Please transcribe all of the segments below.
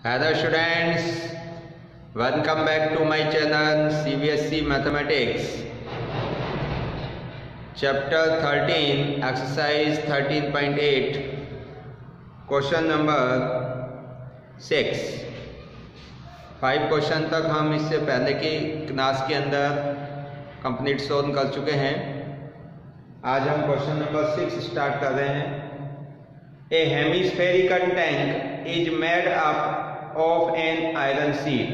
Hello students, welcome back to my channel CBSE Mathematics. Chapter 13, exercise 13.8, question number 6. 5 question तक हम इससे पहले की क्लास के अंदर कंप्लीट सॉल्व कर चुके हैं। आज हम क्वेश्चन नंबर 6 स्टार्ट कर रहे हैं। A hemispherical tank is made up of an iron sheet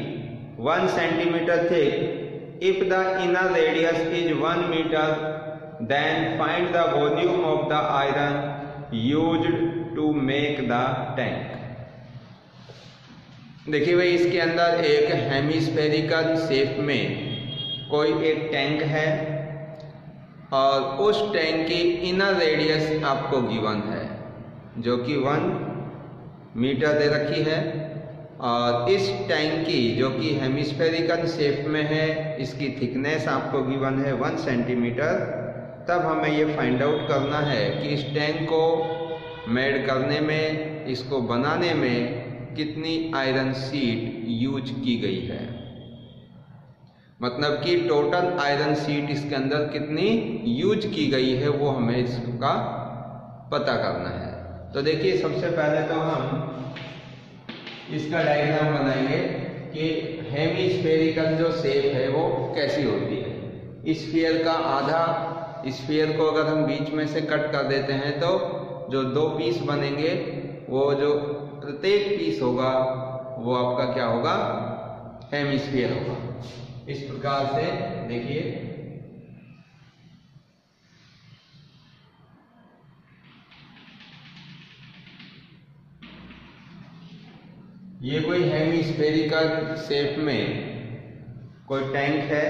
1 centimeter thick. If the inner radius is 1 meter, then find the volume of the iron used to make the tank. देखिए भाई, इसके अंदर एक hemispherical shape में कोई एक tank है और उस टैंक की इनर रेडियस आपको गिवन है जो कि 1 मीटर दे रखी है, और इस टैंक की जो कि हेमिस्फेरिकल शेप में है इसकी थिकनेस आपको गिवन है 1 सेंटीमीटर। तब हमें ये फाइंड आउट करना है कि इस टैंक को मेड करने में, इसको बनाने में कितनी आयरन शीट यूज की गई है, मतलब कि टोटल आयरन शीट इसके अंदर कितनी यूज की गई है वो हमें इसका पता करना है। तो देखिए, सबसे पहले तो हम इसका डायग्राम बनाएंगे कि हेमिस्फेरिकल जो शेप है वो कैसी होती है। स्फीयर का आधा स्फीयर को अगर हम बीच में से कट कर देते हैं तो जो 2 पीस बनेंगे, वो जो प्रत्येक पीस होगा वो आपका क्या होगा, हेमिस्फीयर होगा। इस प्रकार से देखिए, ये कोई हेमिस्फेरिकल शेप में कोई टैंक है।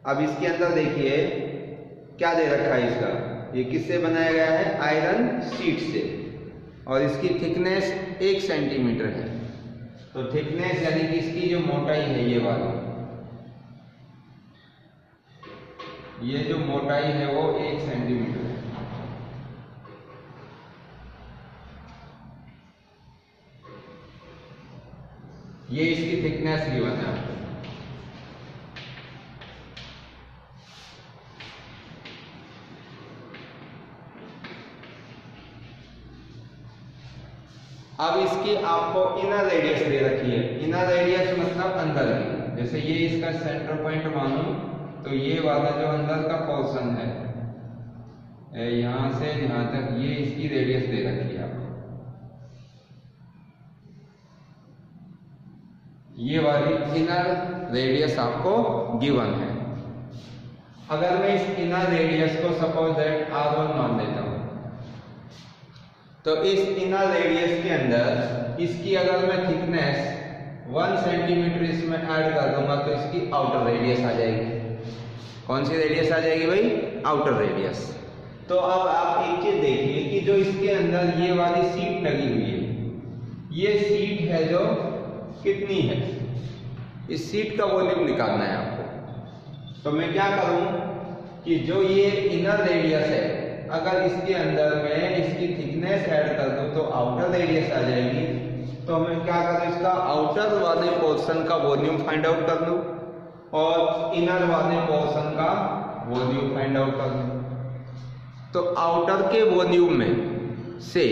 अब इसके अंदर देखिए क्या दे रखा है इसका, ये किससे बनाया गया है, आयरन शीट से, और इसकी थिकनेस 1 सेंटीमीटर है। तो थिकनेस यानी कि इसकी जो मोटाई है, ये वाली, ये जो मोटाई है वो 1 सेंटीमीटर है। ये इसकी थिकनेस गिवन है आपको। अब इसकी आपको इनर रेडियस दे रखी है। इनर रेडियस मतलब अंदर की, जैसे ये इसका सेंटर पॉइंट मानो तो ये वाला जो अंदर का पोर्शन है, यहां से यहां तक, ये इसकी रेडियस दे रखी है आपको। ये वाली इनर रेडियस आपको गिवन है। अगर मैं इस इनर रेडियस को सपोज दैट R1 मान लेता हूं, तो इस इनर रेडियस के अंदर इसकी अगर मैं थिकनेस 1 सेंटीमीटर इसमें ऐड कर दूंगा तो इसकी आउटर रेडियस आ जाएगी। कौन सी रेडियस आ जाएगी भाई, आउटर रेडियस। तो अब आप एक चीज देखिए कि जो इसके अंदर ये वाली शीट लगी हुई है, ये शीट है जो कितनी है, इस शीट का वॉल्यूम निकालना है आपको। तो मैं क्या करूं कि जो ये इनर रेडियस है, अगर इसके अंदर मैं इसकी थिकनेस ऐड कर दूं तो आउटर रेडियस आ जाएगी। तो मैं क्या करूं, इसका आउटर वाले पोर्शन का वॉल्यूम फाइंड आउट कर लूं और इनर वाले पोर्शन का वॉल्यूम फाइंड आउट कर लूं। तो आउटर के वॉल्यूम में से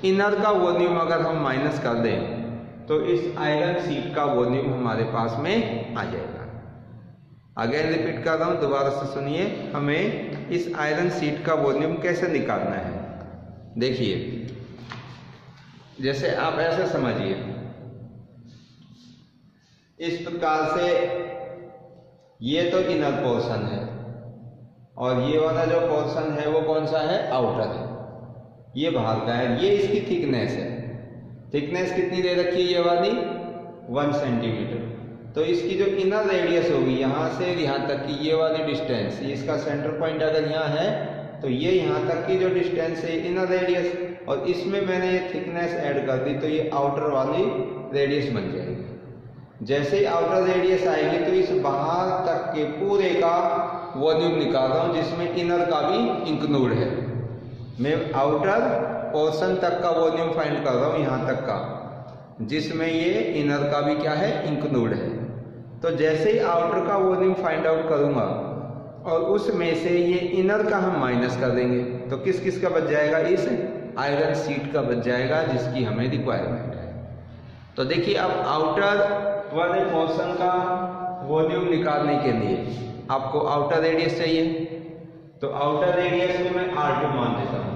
इनर का वॉल्यूम अगर हम माइनस कर दें तो इस आयरन शीट का वॉल्यूम हमारे पास में आ जाएगा। अगेन रिपीट कर रहा हूं, दोबारा से सुनिए, हमें इस आयरन शीट का वॉल्यूम कैसे निकालना है। देखिए, जैसे आप ऐसे समझिए, इस प्रकार से ये तो इनर पोर्शन है और ये वाला जो पोर्शन है वो कौन सा है, आउटर है, ये बाहर का है। ये इसकी थिकनेस है। थिकनेस कितनी दे रखी है, ये वाली 1 सेंटीमीटर। तो इसकी जो इनर रेडियस होगी यहाँ से यहाँ तक की, ये वाली डिस्टेंस, इसका सेंटर पॉइंट अगर यहाँ है तो ये यहाँ तक की जो डिस्टेंस है इनर रेडियस, और इसमें मैंने ये थिकनेस ऐड कर दी तो ये आउटर वाली रेडियस बन जाएगी। जैसे ही आउटर रेडियस आएगी तो इस बाहर तक के पूरे का वॉल्यूम निकाल रहा हूँ जिसमें इनर का भी इंक्लूड है। मैं आउटर पोर्शन तक का वॉल्यूम फाइंड कर रहा हूँ, यहाँ तक का। जिसमें ये इनर का भी क्या है, इंक्लूड है। तो जैसे ही आउटर का वॉल्यूम फाइंड आउट करूंगा और उसमें से ये इनर का हम माइनस कर देंगे, तो किस किस का बच जाएगा, इस आयरन शीट का बच जाएगा जिसकी हमें रिक्वायरमेंट है। तो देखिए अब आउटर वाले पोर्शन का वॉल्यूम निकालने के लिए आपको आउटर रेडियस चाहिए, तो आउटर रेडियस को मैं R2 मान देता हूँ।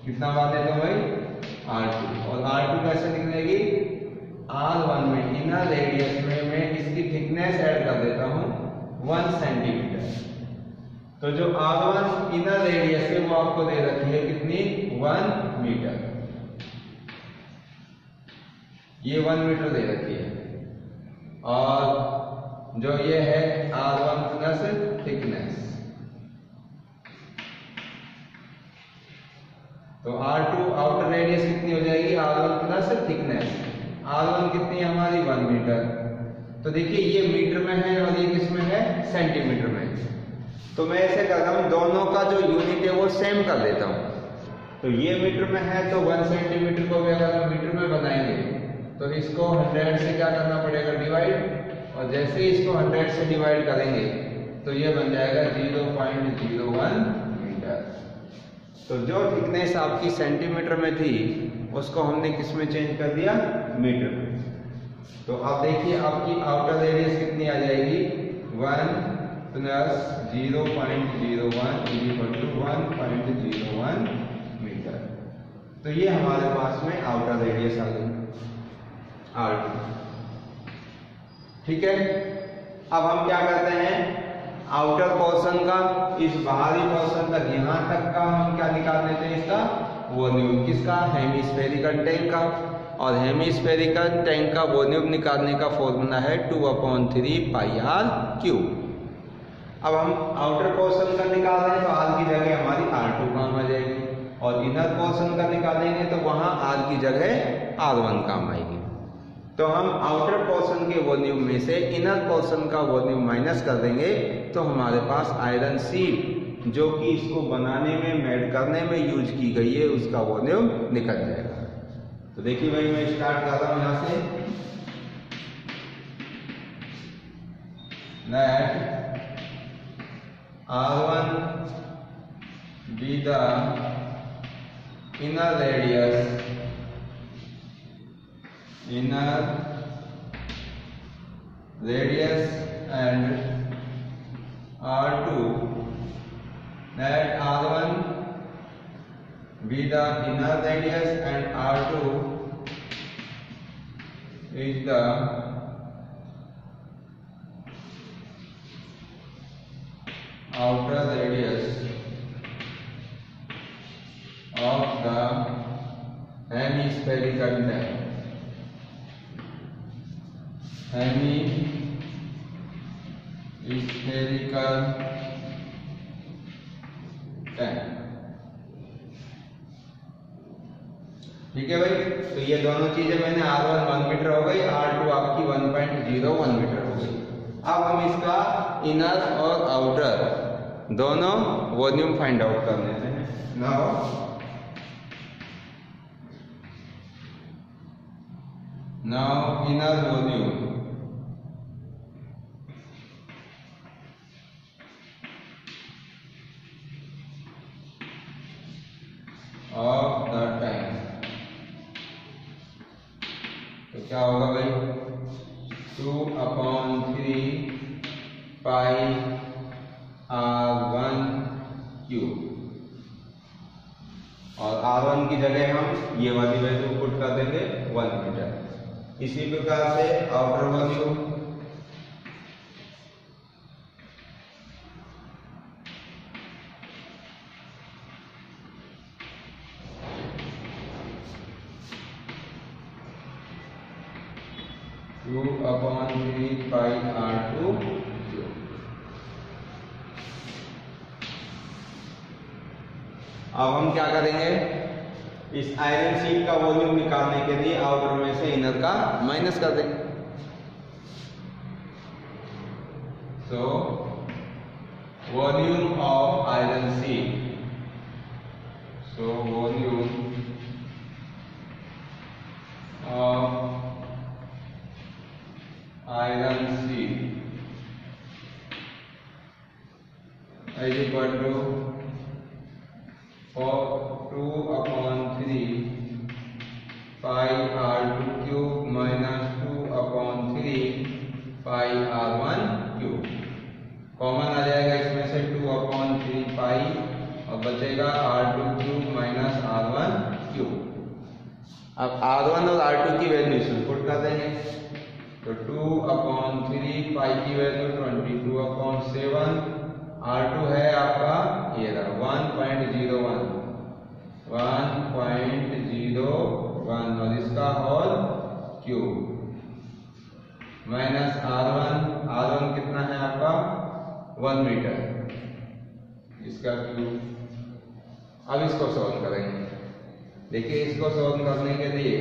कितना मान देता हूँ भाई, R2। और R2 कैसे निकलेगी, R1 में इनर रेडियस में मैं इसकी थिकनेस ऐड कर देता हूँ 1 सेंटीमीटर। तो जो R1 इनर रेडियस है वो आपको दे रखी है कितनी, 1 मीटर। ये 1 मीटर दे रखी है। और जो ये है R1 प्लस थिकनेस, तो R2 आउटर रेडियस कितनी हो जाएगी, R1 प्लस थिकनेस। R1 कितनी है हमारी, 1 मीटर। तो देखिए ये मीटर में है और ये किस में है, सेंटीमीटर में। तो मैं ऐसे कर रहा हूँ, दोनों का जो यूनिट है वो सेम कर देता हूँ। तो ये मीटर में है तो 1 सेंटीमीटर को भी अगर हम मीटर में बनाएंगे तो इसको 100 से क्या करना पड़ेगा, डिवाइड। और जैसे ही इसको 100 से डिवाइड करेंगे तो ये बन जाएगा 0.01 मीटर। तो जो थिकनेस आपकी सेंटीमीटर में थी उसको हमने किस में चेंज कर दिया, मीटर में। तो अब देखिए आपकी आउटर रेडियस कितनी आ जाएगी, 1 प्लस 0.01 इक्वल टू 1.01 मीटर। तो ये हमारे पास में आउटर रेडियस आ गई R2। ठीक है, अब हम क्या करते हैं, आउटर पोर्शन का, इस बाहरी पोर्शन तक, यहां तक का हम क्या निकाल लेते हैं, इसका वॉल्यूम। किसका, हेमिस्फेरिकल टैंक का। और हेमिस्फेरिकल टैंक का वॉल्यूम निकालने का फॉर्मूला है 2/3 पाई r क्यूब। अब हम आउटर पोर्शन का निकाल रहे हैं तो r की जगह हमारी R2 काम आ जाएगी, और इनर पोर्शन का निकालेंगे तो वहां r की जगह R1 काम आएगी। तो हम आउटर पोर्शन के वॉल्यूम में से इनर पोर्शन का वॉल्यूम माइनस कर देंगे तो हमारे पास आयरन शीट जो कि इसको बनाने में, मेल्ट करने में यूज की गई है, उसका वॉल्यूम निकल जाएगा। तो देखिए भाई मैं स्टार्ट कर रहा हूं यहां से, late R1 be the inner radius and R2, let R1 be the inner radius and R2 is the outer radius of the hemispherical tank. Hemispherical tank। ठीक है भाई, तो ये दोनों चीजें मैंने R1 1 मीटर हो गई, R2 आपकी 1.01 मीटर हो गई। अब हम इसका इनर और आउटर दोनों वॉल्यूम फाइंड आउट कर लेते हैं। Now inner volume of the tank, तो क्या होगा भाई, 2/3 पाई R1 क्यूब। और R1 की जगह हम ये वाली वैल्यू पुट कर देंगे 1 मीटर। इसी प्रकार से आउटर वॉल्यूम टू अपॉन 3 पाई R2 क्यूब। अब हम क्या करेंगे, इस आयरन शीट का वॉल्यूम निकालने के लिए आउटर में से इनर का माइनस कर देंगे। So volume of iron sheet, so volume of iron sheet is equal to 2/3 pi r2 cube minus 2/3 pi r1 cube। Common आ जाएगा इसमें से 2/3 पाई और बचेगा r2 cube minus r1 cube. अब r1 और r2 की वैल्यू इसमें पुट कर देंगे तो 2/3 पाई की वैल्यू 22/7, r2 है आपका ये रहा 1.01 और इसका होल क्यूब माइनस r1 कितना है आपका 1 मीटर, इसका क्यूब। अब इसको सॉल्व करेंगे। देखिए इसको सॉल्व करने के लिए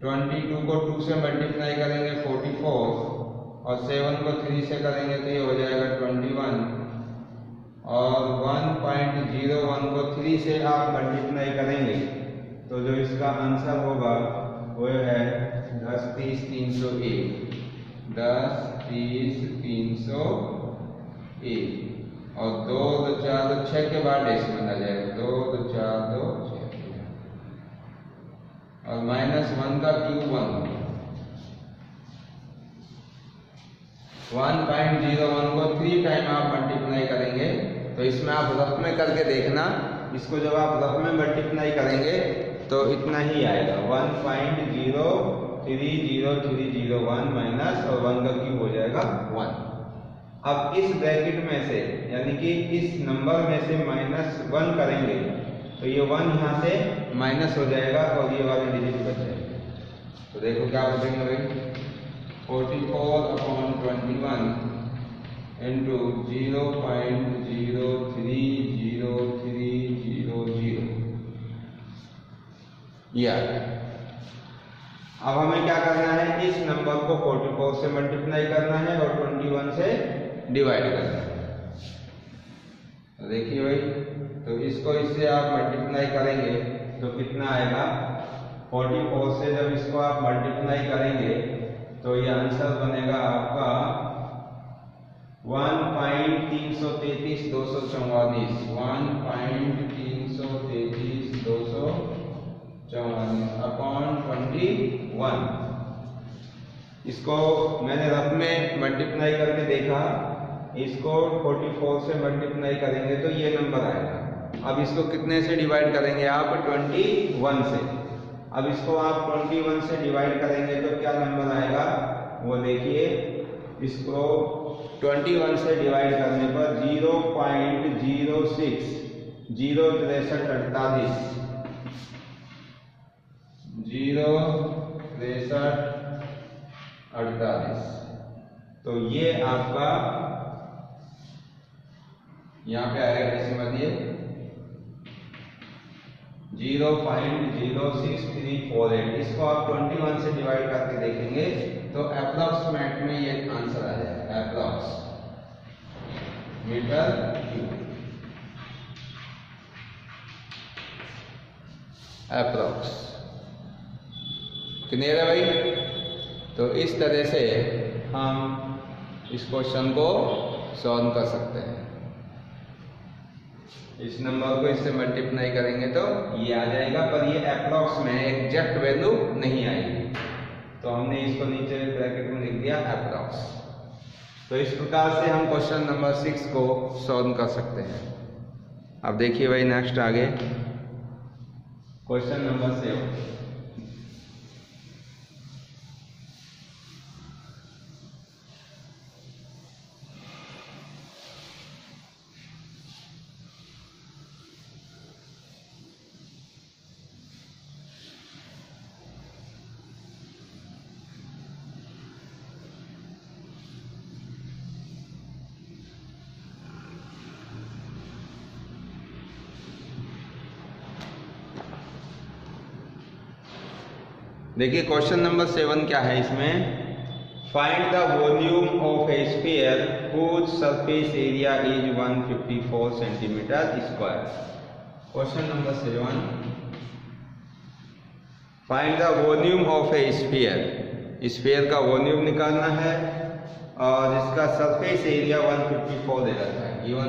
22 को 2 से मल्टीप्लाई करेंगे 44 और 7 को 3 से करेंगे तो ये हो जाएगा 21 और 1.01 को 3 से आप मल्टीप्लाई करेंगे तो जो इसका आंसर होगा वो है 10, 30, 301 10, 30, 301 और 2, 2, 4, 2, 6 के बाद डेसिमल आ जाएगा 2, 2, 4, 2, 6 और -1 का क्यूब 1.01 को 3 टाइम आप मल्टीप्लाई करेंगे तो इसमें आप रफ में करके देखना, इसको जब आप रफ में मल्टीप्लाई करेंगे तो इतना ही आएगा 1.0300301 माइनस और 1 का क्यूब हो जाएगा 1। अब इस ब्रैकेट में से यानी कि इस नंबर में से -1 करेंगे तो ये 1 यहाँ से माइनस हो जाएगा और ये वाले डिजिट बच जाएंगे। तो देखो क्या बचेंगे भाई 44/21 इंटू 0.0300300 ये आ गया। अब हमें क्या करना है, इस नंबर को 44 से मल्टीप्लाई करना है और 21 से डिवाइड करना है। तो देखिए भाई तो इसको इससे आप मल्टीप्लाई करेंगे तो कितना आएगा 44 से जब इसको आप मल्टीप्लाई करेंगे तो ये आंसर बनेगा आपका 1.333,244 1.333,244/21। इसको मैंने रफ में मल्टीप्लाई करके देखा, इसको 44 से मल्टीप्लाई करेंगे तो ये नंबर आएगा। अब इसको कितने से डिवाइड करेंगे आप 21 से। अब इसको आप 21 से डिवाइड करेंगे तो क्या नंबर आएगा वो देखिए, इसको 21 से डिवाइड करने पर 0.06 06348 06348 तो ये आपका यहाँ पे आएगा डेसिमल ये 0.06348। इसको आप 21 से डिवाइड करके देखेंगे तो अप्रॉक्सीमेट में ये आंसर आ जाएगा approx metre cube approx. Clear है भाई? तो इस तरह से हम इस क्वेश्चन को सॉल्व कर सकते हैं। इस नंबर को इससे मल्टीप्लाई करेंगे तो ये आ जाएगा, पर ये अप्रॉक्स में एग्जैक्ट वैल्यू नहीं आएगी तो हमने इसको नीचे ब्रैकेट में लिख दिया अप्रॉक्स। तो इस प्रकार से हम क्वेश्चन नंबर 6 को सॉल्व कर सकते हैं। अब देखिए भाई नेक्स्ट आगे क्वेश्चन नंबर 7। देखिए क्वेश्चन नंबर 7 क्या है इसमें, find the volume of a sphere whose surface area is 154 centimetre square. Question number 7, find the volume of a sphere. Sphere का वॉल्यूम निकालना है और इसका सरफेस एरिया 154 दे रखा है। Given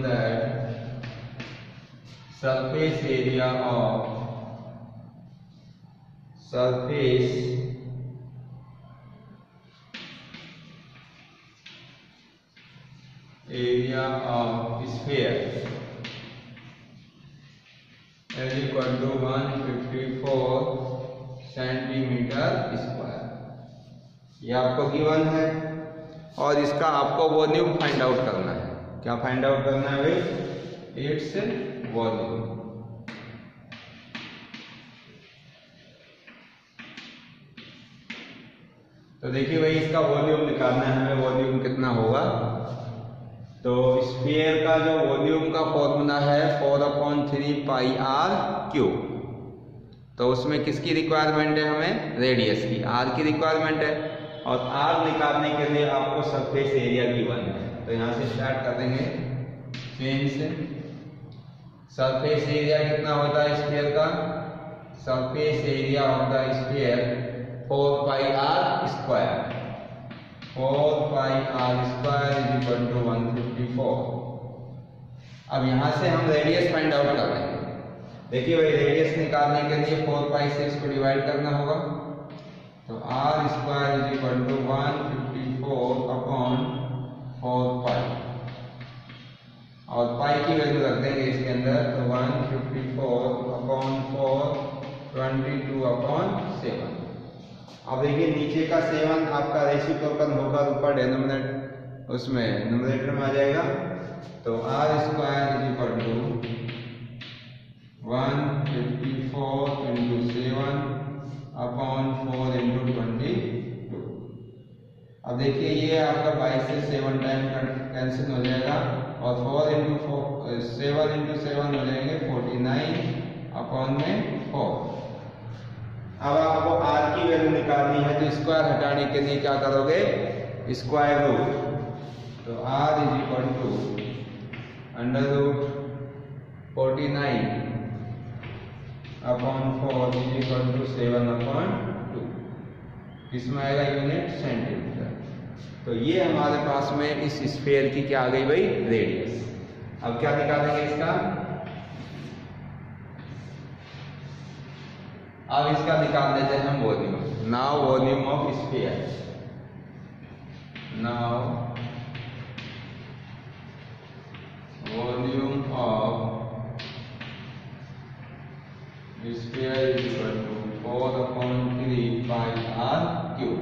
that surface area of sphere is equal to 154 centimetre square. ये आपको given है और इसका आपको वॉल्यूम फाइंड आउट करना है। क्या फाइंड आउट करना है भाई? Its volume. तो देखिए भाई इसका वॉल्यूम निकालना है हमें। वॉल्यूम कितना होगा? तो स्फीयर का जो वॉल्यूम का फॉर्मूला है 4/3 पाई आर क्यूब। तो उसमें किसकी रिक्वायरमेंट है? हमें रेडियस की, आर की रिक्वायरमेंट है। और आर निकालने के लिए आपको सरफेस एरिया गिवन है। तो यहाँ से स्टार्ट कर देंगे चेंज से। सरफेस एरिया कितना होता है स्फीयर का? सरफेस एरिया होता है sphere 4 pi R square. 4 pi R square is equal to 154। अब यहाँ से हम रेडियस फाइंड आउट कर लेंगे। देखिए भाई रेडियस निकालने के लिए 4 पाई से इसको डिवाइड करना होगा। तो R square is equal to 154 upon 4 pi, और पाई की वैल्यू रख देंगे इसके अंदर। तो 154 अपॉन 4 22 अपॉन 7। अब देखिए नीचे का 7 आपका रेसिप्रोकल होगा ऊपर डिनोमिनेटर, उसमें न्यूमरेटर में आ जाएगा। तो R square is equal to 154 into 7 upon 4 into 22। अब देखिए ये आपका 22 से 7 टाइम कैंसिल हो जाएगा और 4 इंटू 7 इंटू 7 हो जाएंगे 49 अपॉन में 4। अब आपको आर की वैल्यू निकालनी है तो स्क्वायर हटाने के लिए क्या करोगे? Square root. तो R is equal to under root 49 upon 4 is equal to 7 upon 2। किसमें आएगा? Unit centimetre. तो ये हमारे पास में इस स्फीयर की क्या आ गई भाई? रेडियस। अब क्या निकालेंगे इसका? अब इसका निकाल लेते हैं हम volume. Now volume of sphere. Now volume of sphere is equal to 4/3 pi R cube.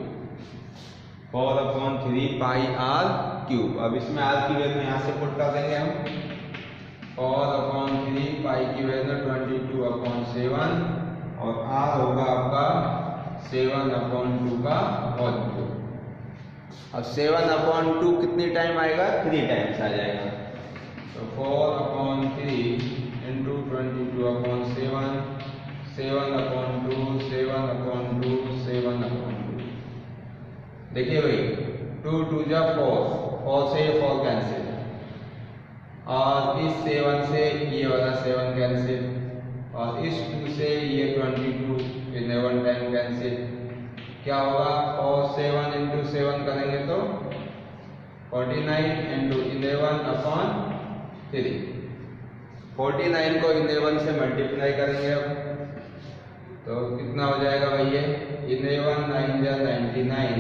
4/3 pi R cube. अब इसमें आर की वैल्यू यहाँ से पुट कर देंगे हम। 4/3 पाई की वैल्यू 22/7 और आर होगा आपका 7/2 का होल क्यूब। अब 7/2 कितनी टाइम आएगा? 3 टाइम्स आ जाएगा। तो 4/3 इंटू 22/7 7/2 7/2 7/2। देखिए भाई 2 2 जा 4 से ये 4 कैंसिल, और इस 7 से ये वाला 7 कैंसिल, और इस 2 से ये 22 11 टाइम कैंसिल। क्या होगा? और 7 इंटू 7 करेंगे तो 49 इंटू 11 अपॉन 3। 49 को 11 से मल्टीप्लाई करेंगे अब तो कितना हो जाएगा भैया? 11 9 जा 99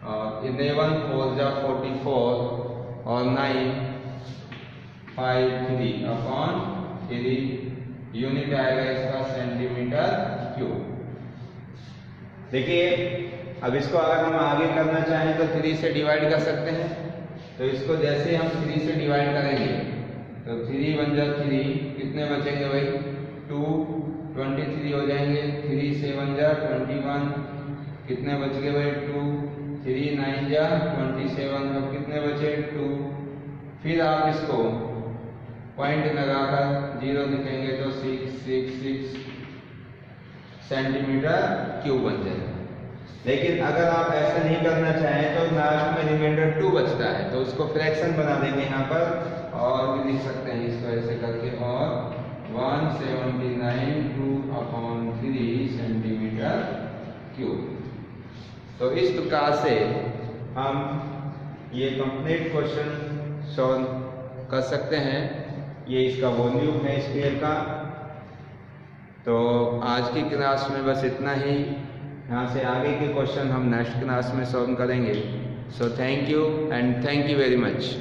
और 11 4 जा 44 और 9 5 3 अपॉन 3। यूनिट आएगा इसका सेंटीमीटर क्यूब। देखिए अब इसको अगर हम आगे करना चाहें तो 3 से डिवाइड कर सकते हैं। तो इसको जैसे हम 3 से डिवाइड करेंगे तो 3 1 जा 3, कितने बचेंगे भाई? 2 23 हो जाएंगे। 3 7 जा 21, कितने बच गए भाई? 2 3 9 जा 27, अब कितने बचे? 2। फिर आप इसको पॉइंट लगाकर 0 लिखेंगे तो 6 6 6 सेंटीमीटर क्यूब बन जाएगा। लेकिन अगर आप ऐसा नहीं करना चाहें तो लास्ट में रिमाइंडर 2 बचता है तो उसको फ्रैक्शन बना देंगे यहाँ पर, और भी लिख सकते हैं इसको ऐसे करके। और 179 2/2 तो इस प्रकार से हम ये कंप्लीट क्वेश्चन सॉल्व कर सकते हैं। ये इसका वॉल्यूम है स्फीयर का। तो आज की क्लास में बस इतना ही। यहाँ से आगे के क्वेश्चन हम नेक्स्ट क्लास में सॉल्व करेंगे। So thank you and thank you very much.